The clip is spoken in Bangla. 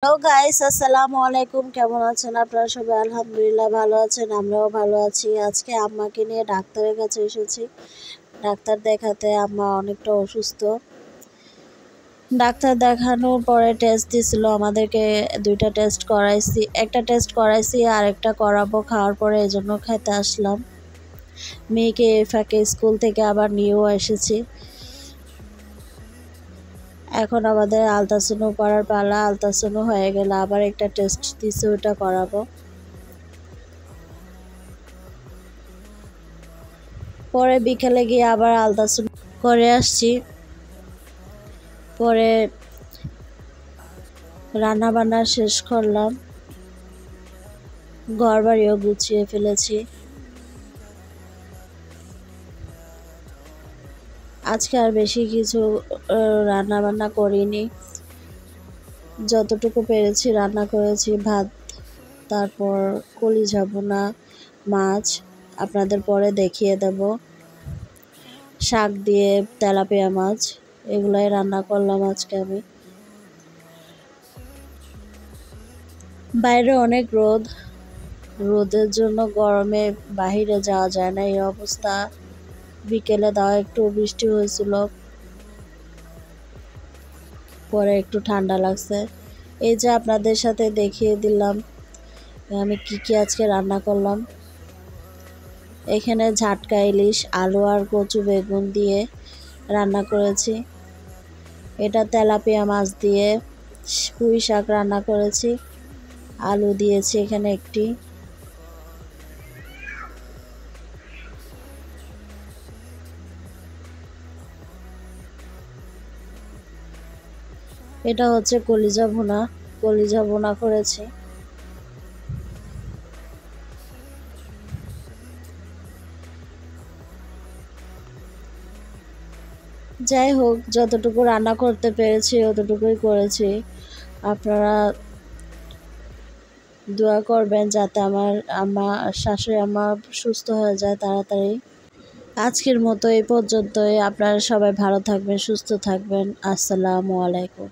হ্যালো গাইস, আসসালামু আলাইকুম। কেমন আছেন আপনারা সবাই? আলহামদুলিল্লাহ ভালো আছেন, আমরাও ভালো আছি। আজকে আম্মাকে নিয়ে ডাক্তারের কাছে এসেছি ডাক্তার দেখাতে। আম্মা অনেকটা অসুস্থ। ডাক্তার দেখানোর পরে টেস্ট দিছিল আমাদেরকে। দুইটা টেস্ট করাইছি, একটা টেস্ট করাইছি আর একটা করাবো খাওয়ার পরে, এজন্য খেতে আসলাম। মেয়েকে এই ফাঁকে স্কুল থেকে আবার নিয়েও এসেছি। এখন আমাদের আলট্রাসাউন্ড করার পালা। আলট্রাসাউন্ড হয়ে গেলে আবার একটা টেস্ট দিছে, ওটা করাবো। পরে বিকেলে গিয়ে আবার আলট্রাসাউন্ড করে আসছি। পরে রান্না বান্না শেষ করলাম, ঘর বাড়িও গুছিয়ে ফেলেছি। আজকে আর বেশি কিছু রান্না বান্না করিনি, যতটুকু পেরেছি রান্না করেছি। ভাত, তারপর কলিজা ভুনা, মাছ আপনাদের পরে দেখিয়ে দেব, শাক দিয়ে তেলাপিয়া মাছ, এগুলাই রান্না করলাম আজকে আমি। বাইরে অনেক রোদ, রোদের জন্য গরমে বাহিরে যাওয়া যায় না, এই অবস্থা। বিকেলে দাও একটু বৃষ্টি হয়েছিল, পরে একটু ঠান্ডা লাগছে। এই যে আপনাদের সাথে দেখিয়ে দিলাম আমি কি আজকে রান্না করলাম। এখানে ঝাটকা ইলিশ, আলু আর কচু বেগুন দিয়ে রান্না করেছি। এটা তেলাপিয়া মাছ দিয়ে পুঁই শাক রান্না করেছি, আলু দিয়েছি এখানে একটি। এটা হচ্ছে কলিজা ভুনা, কলিজা ভুনা করেছি। যাই হোক, যতটুকু রান্না করতে পেরেছি অতটুকুই করেছি। আপনারা দোয়া করবেন যাতে আমার শাশুড়ি আম্মা সুস্থ হয়ে যায় তাড়াতাড়ি। আজকের মতো এই পর্যন্তই। আপনারা সবাই ভালো থাকবেন, সুস্থ থাকবেন। আসসালামু আলাইকুম।